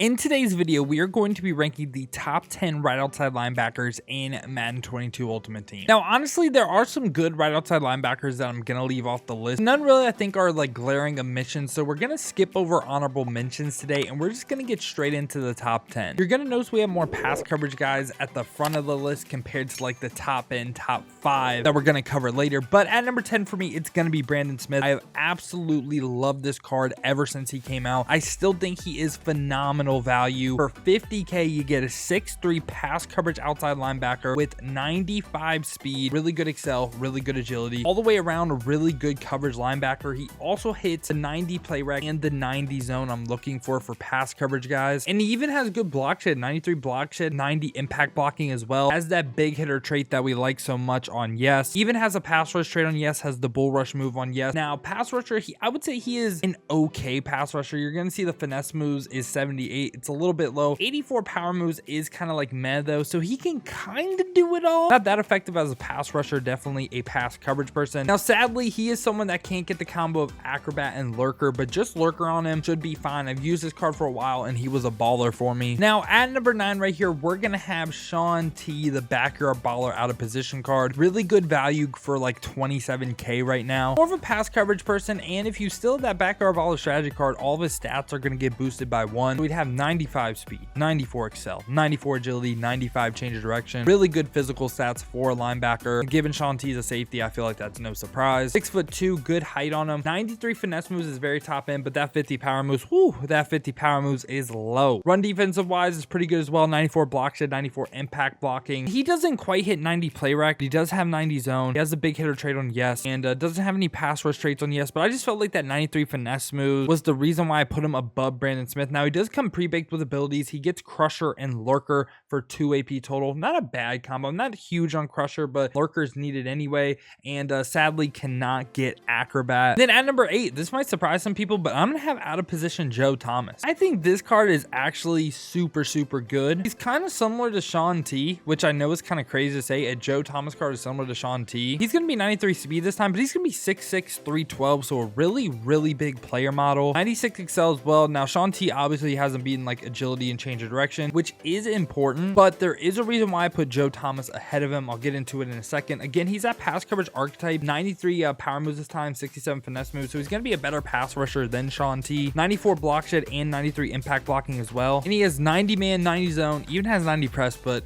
In today's video, we are going to be ranking the top 10 right outside linebackers in Madden 22 Ultimate Team. Now, honestly, there are some good right outside linebackers that I'm going to leave off the list. None really, I think, are like glaring omissions, so we're going to skip over honorable mentions today, and we're just going to get straight into the top 10. You're going to notice we have more pass coverage guys at the front of the list compared to like the top 5 that we're going to cover later, but at number 10 for me, it's going to be Brandon Smith. I have absolutely loved this card ever since he came out. I still think he is phenomenal value. For 50k, you get a 6'3" pass coverage outside linebacker with 95 speed, really good excel, really good agility, all the way around a really good coverage linebacker. He also hits the 90 play rec and the 90 zone I'm looking for pass coverage guys, and he even has good block shed, 93 block shed, 90 impact blocking as well. Has that big hitter trait that we like so much on Yes. Even has a pass rush trait on Yes, has the bull rush move on Yes. Now pass rusher, I would say he is an okay pass rusher. You're gonna see the finesse moves is 78. It's a little bit low. 84 power moves is kind of like meh though, so he can kind of do it all. Not that effective as a pass rusher, definitely a pass coverage person. Now sadly, he is someone that can't get the combo of acrobat and lurker, but just lurker on him should be fine. I've used this card for a while and he was a baller for me. Now at number 9 right here, we're gonna have Shaun T, the backyard baller out of position card. Really good value for like 27k right now. More of a pass coverage person, and if you still have that backyard baller strategy card, all of his stats are gonna get boosted by 1. We'd have 95 speed, 94 excel, 94 agility, 95 change of direction. Really good physical stats for a linebacker. Given Shaun T is a safety, I feel like that's no surprise. 6'2", good height on him. 93 finesse moves is very top end, but that 50 power moves, whoo, that 50 power moves is low. Run defensive wise is pretty good as well. 94 block shed, 94 impact blocking. He doesn't quite hit 90 play rec, but he does have 90 zone. He has a big hitter trait on Yes, and doesn't have any pass rush traits on Yes, but I just felt like that 93 finesse move was the reason why I put him above Brandon Smith. Now he does come pre-baked with abilities. He gets Crusher and Lurker for 2 AP total. Not a bad combo. I'm not huge on Crusher, but Lurker's needed anyway, and sadly cannot get Acrobat. Then at number 8, this might surprise some people, but I'm gonna have out of position Joe Thomas. I think this card is actually super good. He's kind of similar to Shaun T, which I know is kind of crazy to say. A Joe Thomas card is similar to Shaun T. He's gonna be 93 speed this time, but he's gonna be 6'6", 312, so a really big player model. 96 excel as well. Now Shaun T obviously hasn't beaten like agility and change of direction, which is important, but there is a reason why I put Joe Thomas ahead of him. I'll get into it in a second. Again, he's that pass coverage archetype, 93 power moves this time, 67 finesse moves, so he's going to be a better pass rusher than Shaun T. 94 block shed and 93 impact blocking as well, and he has 90 man, 90 zone, even has 90 press, but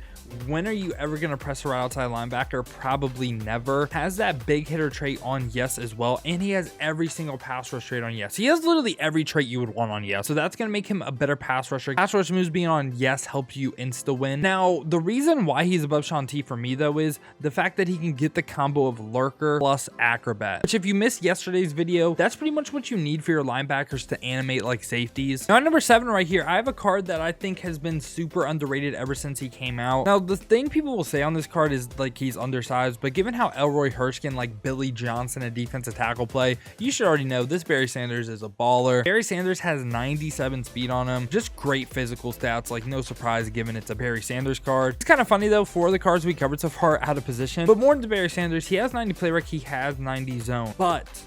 when are you ever going to press a right outside linebacker? Probably never. Has that big hitter trait on Yes as well, and he has every single pass rush trait on Yes. He has literally every trait you would want on Yes, so that's going to make him a better pass rusher. Pass rush moves being on Yes helps you insta win. Now the reason why he's above Shaun T for me though is the fact that he can get the combo of Lurker plus Acrobat, which if you missed yesterday's video, that's pretty much what you need for your linebackers to animate like safeties. Now at number 7 right here, I have a card that I think has been super underrated ever since he came out. Now the thing people will say on this card is like he's undersized, but given how Elroy Hirsch can like Billy Johnson a defensive tackle play, you should already know this Barry Sanders is a baller. Barry Sanders has 97 speed on him, just great physical stats, like no surprise given it's a Barry Sanders card. It's kind of funny though, for the cards we covered so far out of position, but more into Barry Sanders, he has 90 play rec, he has 90 zone, but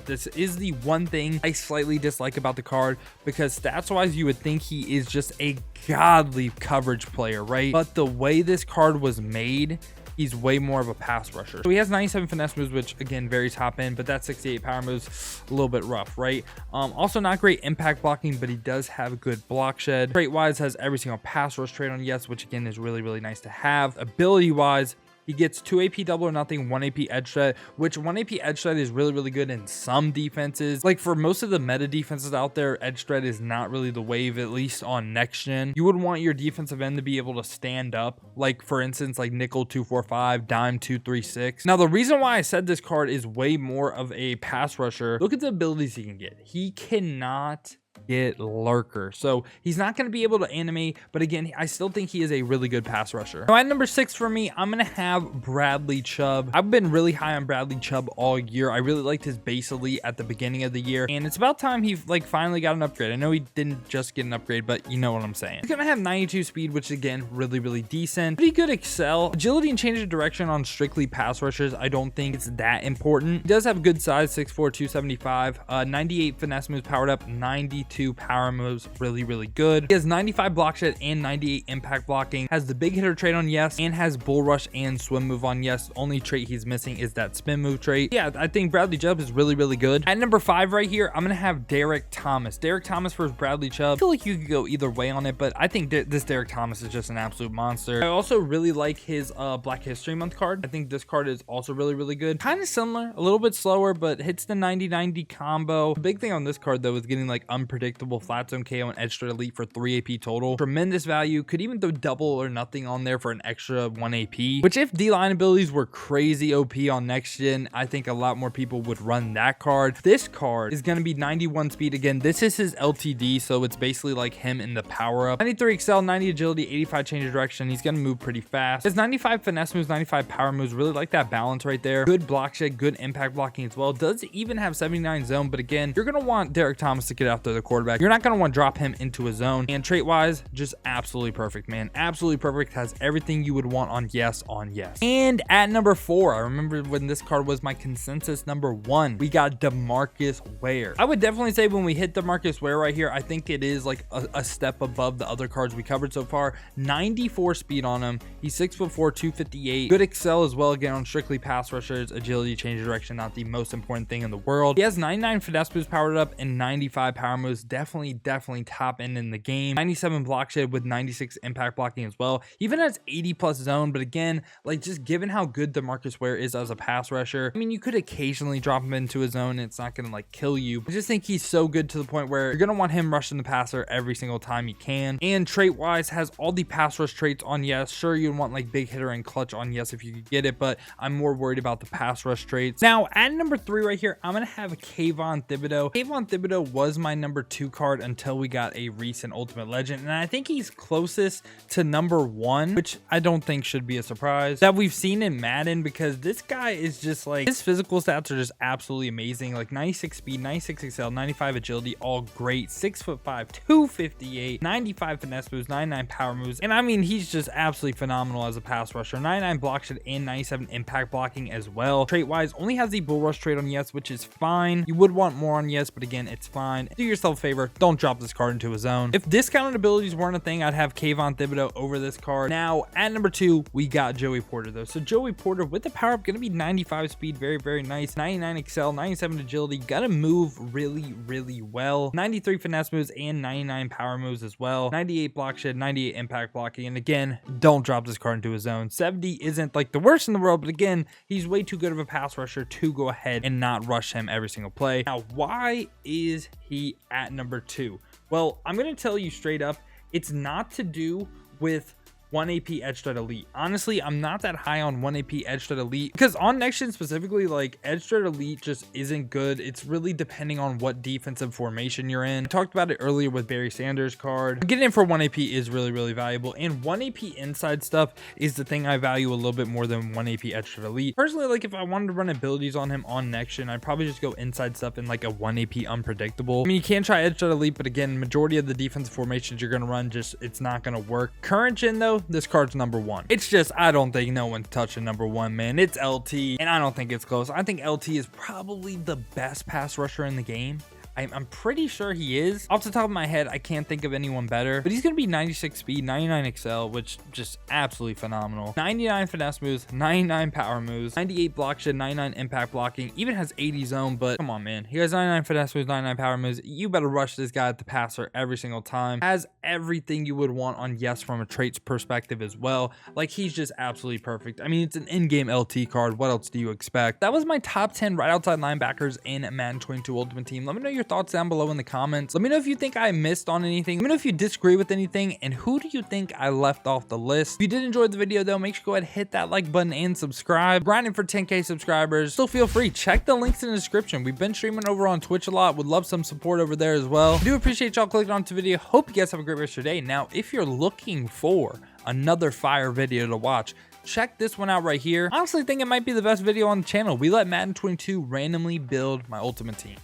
this is the one thing I slightly dislike about the card, because stats wise you would think he is just a godly coverage player, right? But the way this card was made, he's way more of a pass rusher. So he has 97 finesse moves, which again, very top end, but that 68 power moves a little bit rough, right? Also not great impact blocking, but he does have good block shed. Trait wise has every single pass rush trait on Yes, which again is really nice to have. Ability wise, he gets 2 AP double or nothing, 1 AP edge threat, which 1 AP edge threat is really good in some defenses. Like for most of the meta defenses out there, edge threat is not really the wave, at least on next gen. You would want your defensive end to be able to stand up, like for instance, like nickel 245, dime 236. Now the reason why I said this card is way more of a pass rusher, look at the abilities he can get. He cannot get Lurker, so he's not going to be able to animate, but again, I still think he is a really good pass rusher. Now at number 6 for me, I'm going to have Bradley CHUBB. I've been really high on Bradley CHUBB all year. I really liked his base elite at the beginning of the year, and it's about time he like finally got an upgrade. I know he didn't just get an upgrade, but you know what I'm saying. He's going to have 92 speed, which again, really decent. Pretty good excel. Agility and change of direction on strictly pass rushers, I don't think it's that important. He does have good size, 6'4", 275, 98 finesse moves powered up, 93 92 power moves, really good. He has 95 block shed and 98 impact blocking, has the big hitter trait on yes, and has bull rush and swim move on yes. The only trait he's missing is that spin move trait. Yeah, I think Bradley Chubb is really good. At number 5 right here, I'm gonna have Derek Thomas. Derek Thomas versus Bradley Chubb. I feel like you could go either way on it, but I think this Derek Thomas is just an absolute monster. I also really like his Black History Month card. I think this card is also really good. Kind of similar, a little bit slower, but hits the 90-90 combo. The big thing on this card though is getting like unpredictable flat zone KO and edge straight elite for 3 AP total. Tremendous value. Could even throw double or nothing on there for an extra 1 AP, which if D-line abilities were crazy OP on next gen, I think a lot more people would run that card. This card is going to be 91 speed. Again, this is his LTD, so it's basically like him in the power up. 93 excel, 90 agility, 85 change of direction. He's going to move pretty fast. His 95 finesse moves, 95 power moves. Really like that balance right there. Good block shed, good impact blocking as well. Does even have 79 zone, but again, you're going to want Derek Thomas to get after the quarterback. You're not going to want to drop him into a zone. And trait wise, just absolutely perfect, man. Absolutely perfect. Has everything you would want on yes. And at number 4, I remember when this card was my consensus number 1, we got DeMarcus Ware. I would definitely say when we hit DeMarcus Ware right here, I think it is like a step above the other cards we covered so far. 94 speed on him. He's 6'4", 258. Good excel as well, again on strictly pass rushers. Agility, change of direction, not the most important thing in the world. He has 99 finesse moves powered up and 95 power moves. Definitely top end in the game. 97 block shed with 96 impact blocking as well. Even has 80 plus zone, but again, like just given how good DeMarcus Ware is as a pass rusher, I mean, you could occasionally drop him into a zone and it's not gonna like kill you. I just think he's so good to the point where you're gonna want him rushing the passer every single time you can. And trait wise, has all the pass rush traits on yes. Sure, you'd want like big hitter and clutch on yes if you could get it, but I'm more worried about the pass rush traits. Now at number 3 right here, I'm gonna have Kayvon Thibodeaux. Kayvon Thibodeaux was my number 2 card until we got a recent Ultimate Legend, and I think he's closest to number 1, which I don't think should be a surprise that we've seen in Madden, because this guy is just like, his physical stats are just absolutely amazing. Like 96 speed, 96 excel, 95 agility, all great. 6'5", 258, 95 finesse moves, 99 power moves, and I mean, he's just absolutely phenomenal as a pass rusher. 99 block shed and 97 impact blocking as well. Trait wise, only has the bull rush trait on yes, which is fine. You would want more on yes, but again, it's fine. Do yourself a favor, don't drop this card into a zone. If discounted abilities weren't a thing, I'd have Kayvon Thibodeaux over this card. Now at number 2, we got Joey Porter though. So Joey Porter with the power up, gonna be 95 speed, very nice. 99 excel, 97 agility, gotta move really well. 93 finesse moves and 99 power moves as well. 98 block shed, 98 impact blocking, and again, don't drop this card into a zone. 70 isn't like the worst in the world, but again, he's way too good of a pass rusher to go ahead and not rush him every single play. Now, why is he at number 2? Well, I'm gonna tell you straight up, it's not to do with 1 AP edge threat elite. Honestly, I'm not that high on 1 AP edge threat elite, because on next gen specifically, like edge threat elite just isn't good. It's really depending on what defensive formation you're in. I talked about it earlier with Barry Sanders' card. Getting in for 1 AP is really valuable, and 1 AP inside stuff is the thing I value a little bit more than 1 AP edge threat elite. Personally, like if I wanted to run abilities on him on next gen, I'd probably just go inside stuff in like a 1 AP unpredictable. I mean, you can try edge threat elite, but again, majority of the defensive formations you're gonna run, just it's not gonna work. Current gen though, this card's number 1. It's just, I don't think no one's touching number 1, man. It's LT, and I don't think it's close. I think LT is probably the best pass rusher in the game. I'm pretty sure he is. Off the top of my head, I can't think of anyone better, but he's going to be 96 speed, 99 excel, which just absolutely phenomenal. 99 finesse moves, 99 power moves, 98 block shed, 99 impact blocking, even has 80 zone, but come on, man. He has 99 finesse moves, 99 power moves. You better rush this guy at the passer every single time. Has everything you would want on yes from a traits perspective as well. Like, he's just absolutely perfect. I mean, it's an in-game LT card. What else do you expect? That was my top 10 right outside linebackers in Madden 22 Ultimate Team. Let me know your thoughts down below in the comments. Let me know if you think I missed on anything. Let me know if you disagree with anything, and who do you think I left off the list. If you did enjoy the video though, make sure to go ahead and hit that like button and subscribe. Grinding for 10K subscribers. Still feel free, check the links in the description. We've been streaming over on Twitch a lot. Would love some support over there as well. I do appreciate y'all clicking on the video. Hope you guys have a great rest of your day. Now, if you're looking for another fire video to watch, check this one out right here. Honestly, think it might be the best video on the channel. We let Madden 22 randomly build my ultimate team.